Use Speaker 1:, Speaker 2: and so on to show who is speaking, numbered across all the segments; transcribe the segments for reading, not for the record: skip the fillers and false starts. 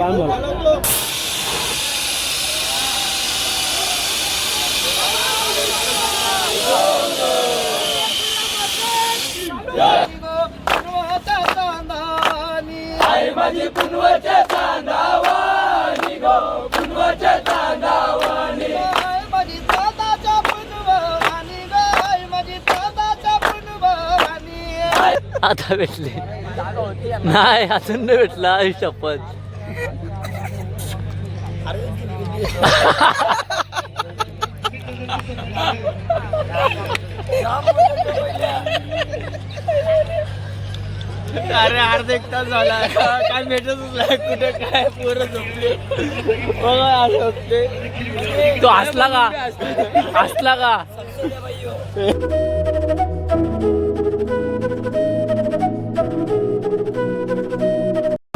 Speaker 1: आता भेटले नाही, अजून नाही भेटला. शपथ.
Speaker 2: अरे अर्धा एक तास झाला काय भेटतच नाही कुठे, काय पोरं झोपले.
Speaker 1: तो हसला का? हसला का?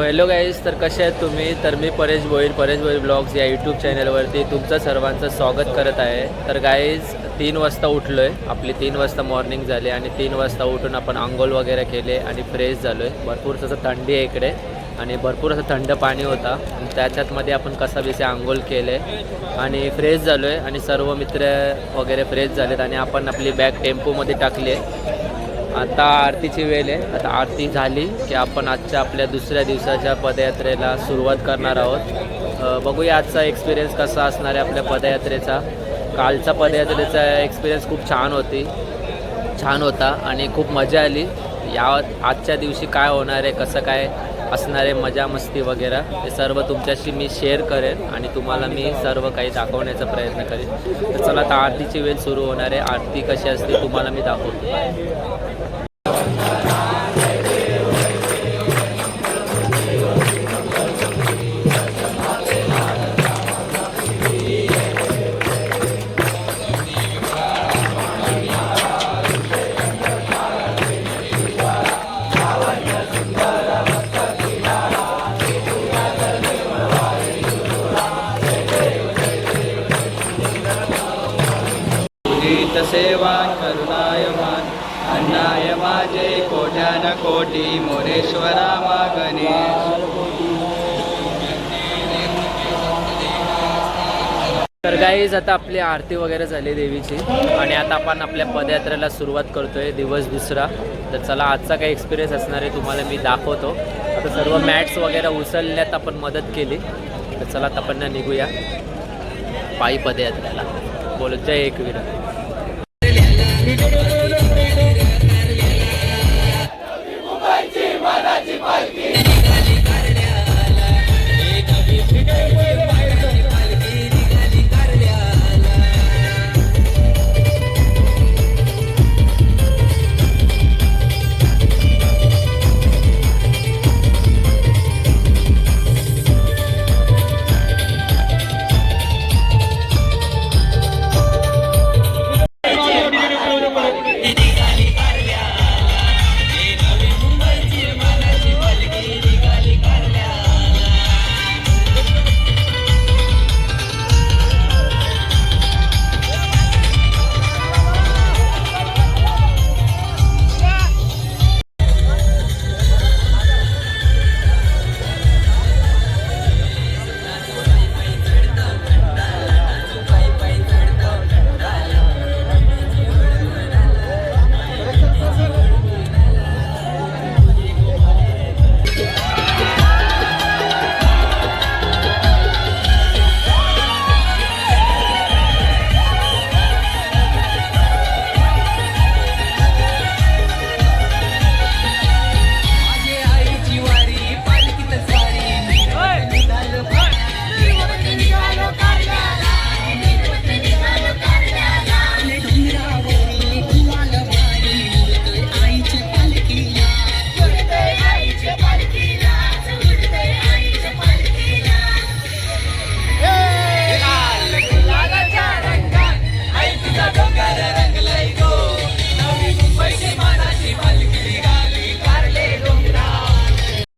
Speaker 1: हॅलो गाईज, तर कसे आहेत तुम्ही? तर मी परेश भोईर ब्लॉग्स या यूट्यूब चॅनलवरती तुमचं सर्वांचं स्वागत करत आहे. तर गाईज 3 वाजता उठलो आहे. आपली 3 वाजता मॉर्निंग झाली आणि 3 वाजता उठून आपण आंघोळ वगैरे केले आणि फ्रेश झालो आहे. भरपूर तसं थंडी आहे इकडे आणि भरपूर असं थंड पाणी होता. त्याच्यातमध्ये आपण कसाबीसे आंघोळ केले आणि फ्रेश झालो आहे आणि सर्व मित्र वगैरे फ्रेश झालेत आणि आपण आपली बॅग टेम्पोमध्ये टाकली आहे. आता आरतीची वेळ आहे. आता आरती झाली की आपण आजच्या आपल्या दुसऱ्या दिवसाच्या पदयात्रेला सुरुवात करणार आहोत. बघूया आजचा एक्सपिरियन्स कसा असणार आहे आपल्या पदयात्रेचा. कालचा पदयात्रेचा एक्सपिरियन्स खूप छान होता आणि खूप मजा आली. आजच्या दिवशी काय होणार आहे, कसं काय असणार आहे, मजा मस्ती वगैरे हे सर्व तुमच्याशी मी शेअर करेन आणि तुम्हाला मी सर्व काही दाखवण्याचा प्रयत्न करेन. तर चला, आता आरतीची वेळ सुरू होणार आहे. आरती कशी असते तुम्हाला मी दाखवतो.
Speaker 2: सेवा करुणायमान अन्नाय माझे कोट्यान कोटी मोरेश्वरा मागणे.
Speaker 1: तर गाईज आता आपली आरती वगैरे झाली देवीची आणि आता आपण आपल्या पदयात्रेला सुरुवात करतोय. दिवस दुसरा. तर चला, आजचा काही एक्सपिरियन्स असणार आहे तुम्हाला मी दाखवतो. आता सर्व मॅट्स वगैरे उचलल्यात आपण मदत केली. तर चला आता आपण निघूया पायी पदयात्रेला. बोलत जय एकवीर.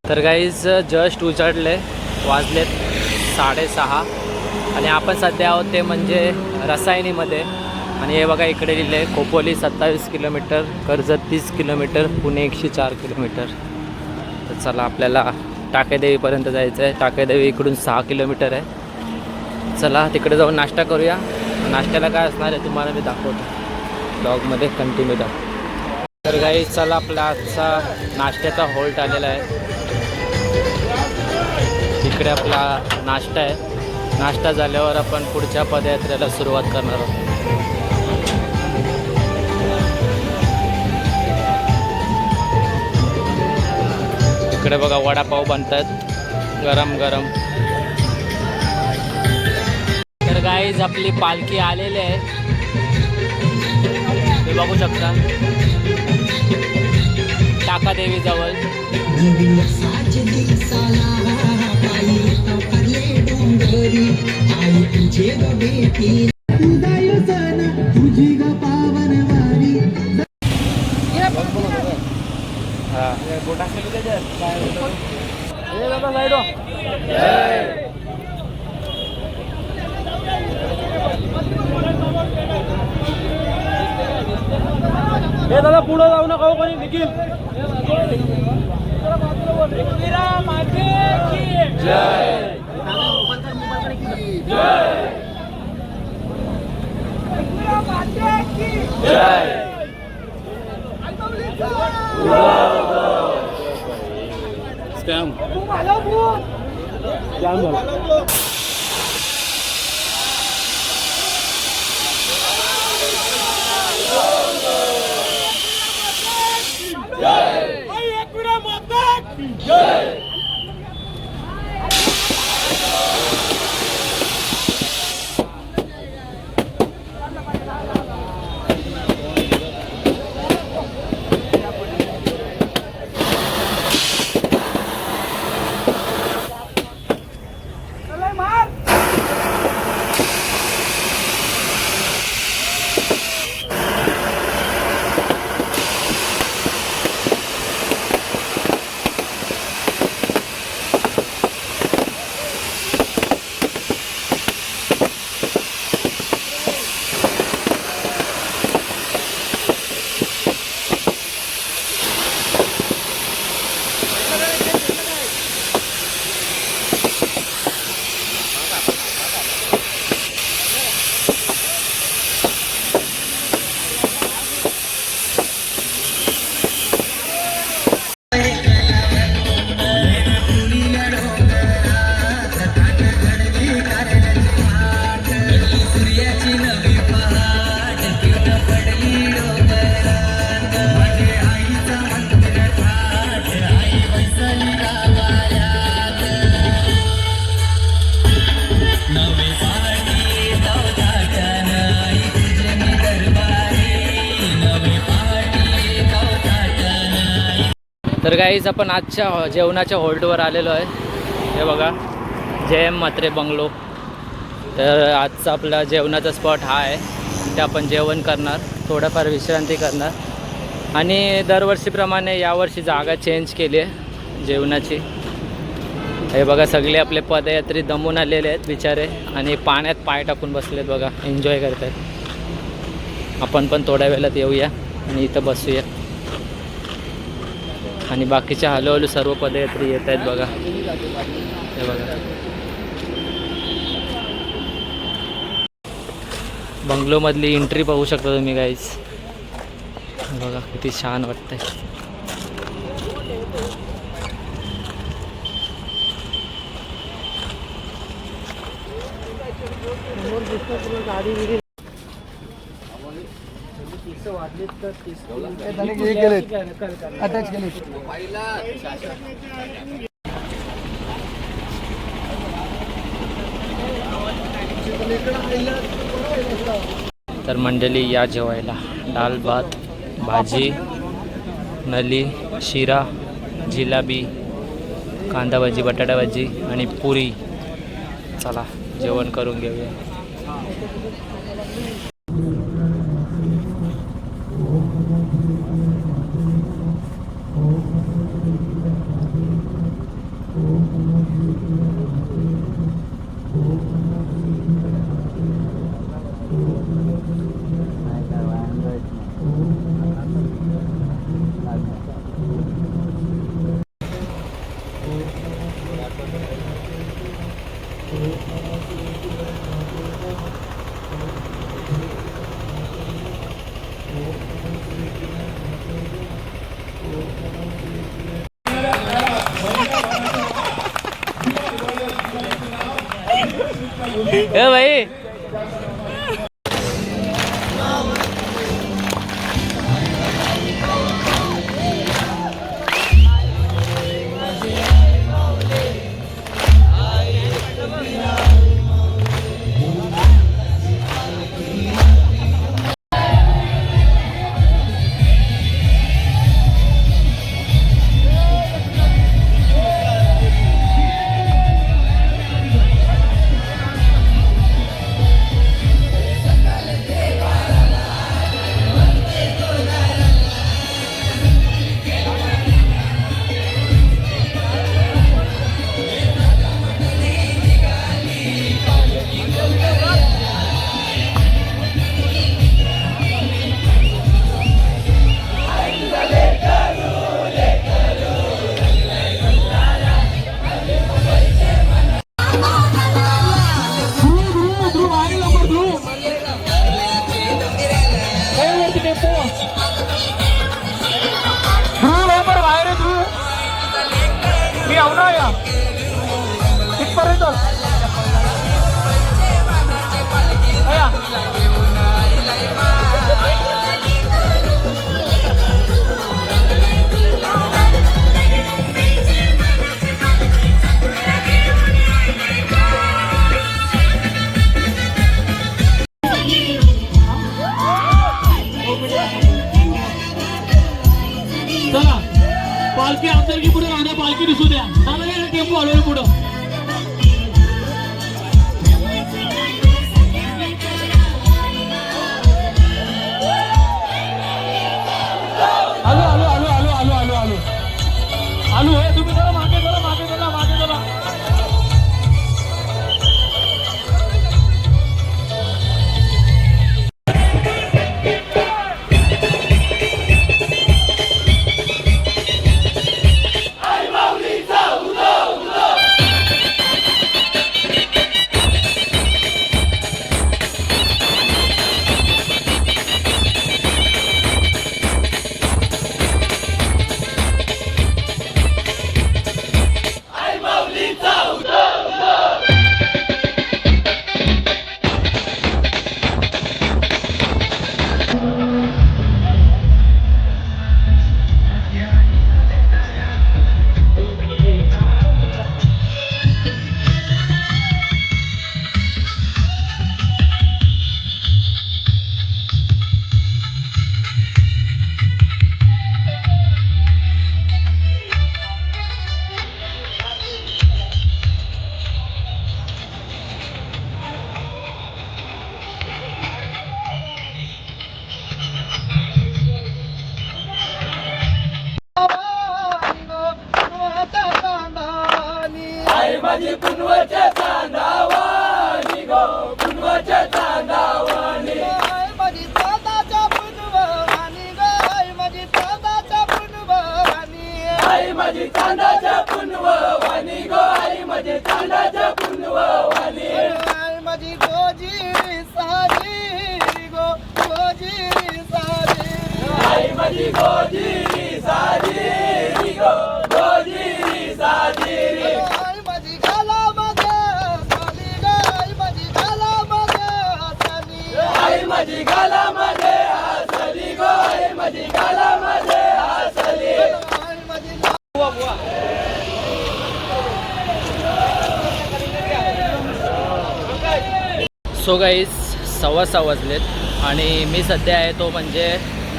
Speaker 1: तर गाईज जस्ट उजाडले, वाजलेत 6:30 आणि आपण सध्या आहोत ते म्हणजे रसायनीमध्ये. आणि हे बघा इकडे लिहिले आहे Khopoli 27 kilometre, Karjat 30 kilometre, Pune 104 kilometre. तर चला आपल्याला टाकेदेवीपर्यंत जायचं आहे. टाकेदेवी इकडून 6 किलोमीटर आहे. चला तिकडे जाऊन नाश्ता करूया. नाश्त्याला काय असणार आहे तुम्हाला मी दाखवतो ब्लॉगमध्ये कंटिन्यू दाखव. तर काही चला आपला आजचा नाश्त्याचा हॉल्ट आलेला आहे. इकडे आपला नाश्ता आहे. नाश्ता झाल्यावर आपण पुढच्या पदयात्रेला सुरुवात करणार आहोत. इकडे बघा वडापाव बनतात गरम गरम. तर गाईज आपली पालखी आलेली आहे, तुम्ही बघू शकता टाकादेवीजवळ.
Speaker 2: हे दादा पुढं जाऊ नका हो कोणी निखिल. स्कॅम झाला.
Speaker 1: तर गाईज आपण आजच्या जेवणाच्या हॉल्टवर आलेलो आहे. हे बघा JM म्हात्रे बंगलो. तर आजचा आपला जेवणाचा स्पॉट हा आहे. ते आपण जेवण करणार, थोडंफार विश्रांती करणार आणि दरवर्षीप्रमाणे यावर्षी जागा चेंज केली आहे जेवणाची. हे बघा सगळे आपले पदयात्री दमून आलेले आहेत बिचारे आणि पाण्यात पाय टाकून बसलेत बघा, एन्जॉय करत आहेत. आपण पण थोड्या वेळात येऊया आणि इथं बसूया. आणि बाकीच्या हळूहळू सर्व पदयात्री येत आहेत बघा. हे बघा बंगलोमधली एंट्री पाहू शकता तुम्ही गाईज. बघा किती छान वाटतंय. तर मंडळी या जेवायला डाल भात, भाजी, नली, शिरा, जिलाबी, कांदा भाजी, बटाटा भाजी आणि पुरी. चला जेवण करून घेऊया. ए भाई
Speaker 3: चला पालखी आमदारकी पुढे राहण्या पालखी दिसू द्या चालेल टेम्पो हलवून पुढं आलो आलो आलो आलो आलो आलो आलो आलो हे तुम्ही जरा मागे चला मागे चला मागे चला
Speaker 2: माझी कुणवाच्या चांदावानी गो कुणवाच्या चांदावानी माझी चांदाच्या पुनवानी गाय माझी चांदाच्या पुनवानी आई माझी चांदाच्या पुनवानी गो आई माझी चांदाच्या पुनवानी आई माझी गोजी साजी गो गोजी साजी आई माझी गोजी साजी गो गोजी साजी माझी गालामध्ये हसली गो आई माझी गालामध्ये हसली
Speaker 1: सो गाईज 6:15 वाजलेत आणि मी सध्या आहे तो म्हणजे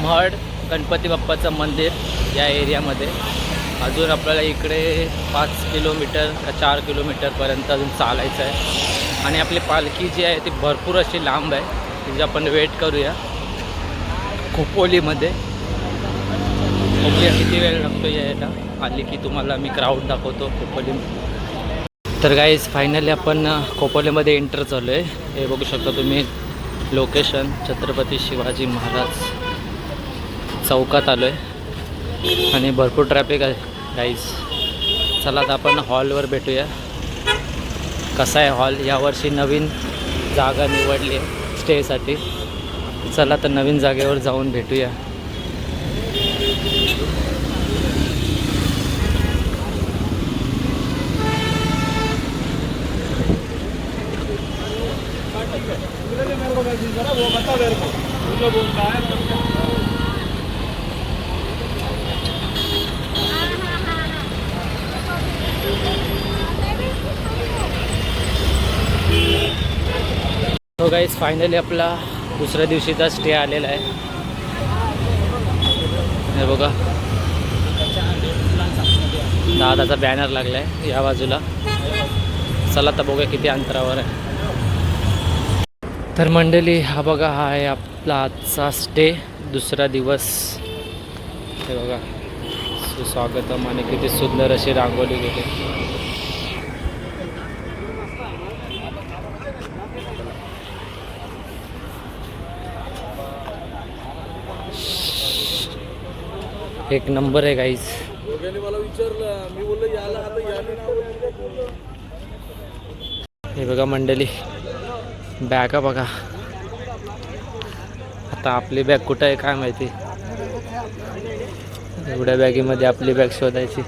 Speaker 1: महड गणपती बाप्पाचं मंदिर या एरियामध्ये. अजून आपल्याला इकडे 5 किलोमीटर का 4 किलोमीटरपर्यंत अजून चालायचं आहे आणि आपली पालखी जी आहे ती भरपूर अशी लांब आहे. तिथे आपण वेट करूया खोपोलीमध्ये. बघूया किती वेळ लागतो यायला. आली की तुम्हाला मी क्राऊड दाखवतो खोपोली. तर गाईज फायनली आपण खोपोलीमध्ये एंटर झालो आहे. हे बघू शकता तुम्ही लोकेशन छत्रपती शिवाजी महाराज चौकात आलो आहे आणि भरपूर ट्रॅफिक आहे गाईज. चला आता आपण हॉलवर भेटूया. कसा आहे हॉल. यावर्षी नवीन जागा निवडली आहे स्टेसाठी. चला तर नवीन जागेवर जाऊन भेटूया. तो गाईज फायनली आपला दुसऱ्या दिवशीचा स्टे आलेला आहे. हे बघा दादाचा बॅनर लागला आहे या बाजूला. चला तर बघूया किती अंतरावर आहे. तर मंडळी हा बघा हा आहे आपला आजचा स्टे दुसरा दिवस. हे बघा सुस्वागतम आणि किती सुंदर अशी रांगोळी गेली. एक नंबर आहे गाईज.
Speaker 3: मला विचारलं मी बोललो याला आता
Speaker 1: हे बघा मंडळी बॅगा बघा. आता आपली बॅग कुठं आहे काय माहिती. एवढ्या बॅगीमध्ये आपली बॅग शोधायची.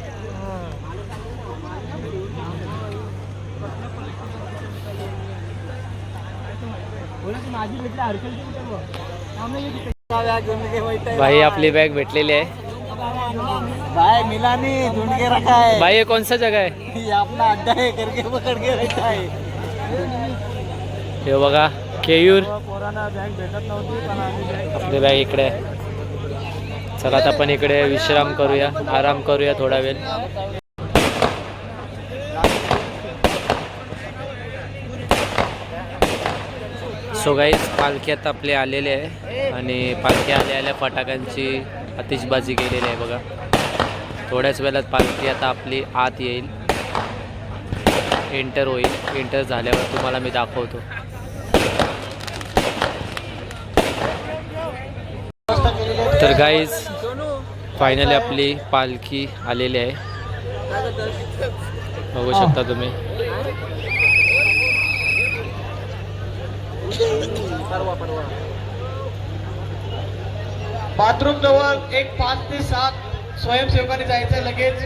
Speaker 1: भाई आपली बॅग भेटलेली आहे.
Speaker 2: भाई मिला नहीं, ढूंढ के रखा है
Speaker 1: भाई ये कौन सा जगह है.
Speaker 2: ये अपना अड्डा है, करके पकड़ के रखा है.
Speaker 1: हे बघा केयूर.
Speaker 2: पोरांना बँक भेटत नव्हती पण आम्ही बँक
Speaker 1: आपली बॅग इकडे आहे. चला आता आपण इकडे विश्राम करूया, आराम करूया थोडा वेळ. सो गाईज पालखी आता आपले आलेले आहे आणि पालखी आल्या फटाक्यांची आतिषबाजी केलेली आहे बघा. थोड्याच वेळात पालखी आता आपली आत येईल, एंटर होईल. एंटर झाल्यावर तुम्हाला मी दाखवतो. तर गाईज फायनली आपली पालखी आलेली आहे. बघू शकता तुम्ही.
Speaker 3: बाथरूम जवळ एक 5 ते 7 स्वयंसेवकांनी जायचं लगेच.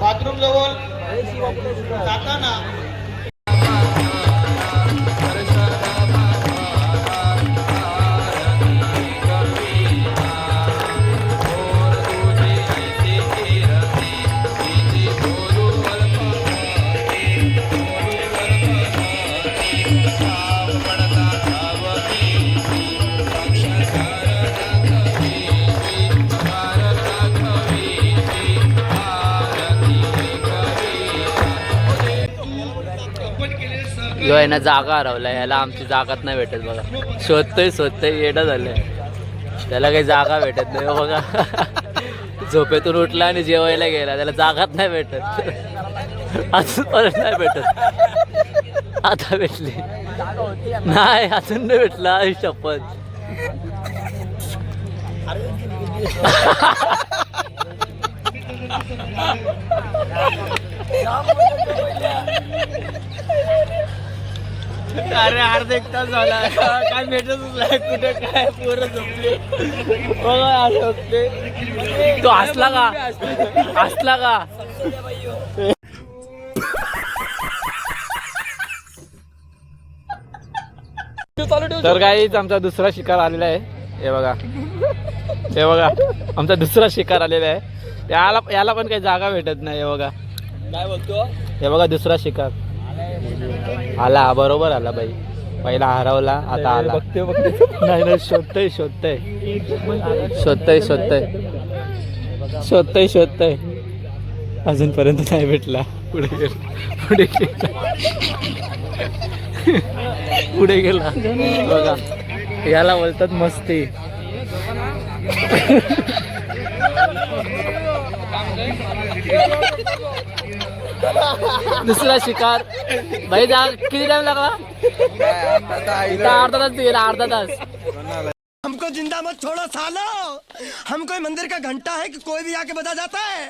Speaker 3: बाथरूम जवळ जाताना
Speaker 1: जो आहे ना जागा हरवला. याला आमची जागाच नाही भेटत बघा. शोधतोय येडं झालंय. त्याला काही जागा भेटत नाही बघा. झोपेतून उठला आणि जेवायला गेला, त्याला जागाच नाही भेटत. अजून नाही भेटत. आता भेटली नाही, अजून नाही भेटला. शपथ.
Speaker 2: अरे अर्धा एक तास झाला काय भेटतच नाही. कुठे काय पोरं झोपले बघा. असे होते
Speaker 1: तो हसला का. तर गाईच आमचा दुसरा शिकार आलेला आहे. हे बघा आमचा दुसरा शिकार आलेला आहे. याला पण काही जागा भेटत नाही. हे बघा
Speaker 2: काय बोलतो.
Speaker 1: हे बघा दुसरा शिकार आला. बरोबर आला बाई. पहिला हरवला आता आला. नाही शोधतय अजूनपर्यंत नाही भेटला. पुढे गेला बघा. याला बोलतात मस्ती. दुसरा शिकार भाई. किती टाइम लागला. अर्धा तास.
Speaker 4: हमको जिंदा मत छोड़ो सालो. हम कोई मंदिर का घंटा है कि कोई भी आके बजा जाता है.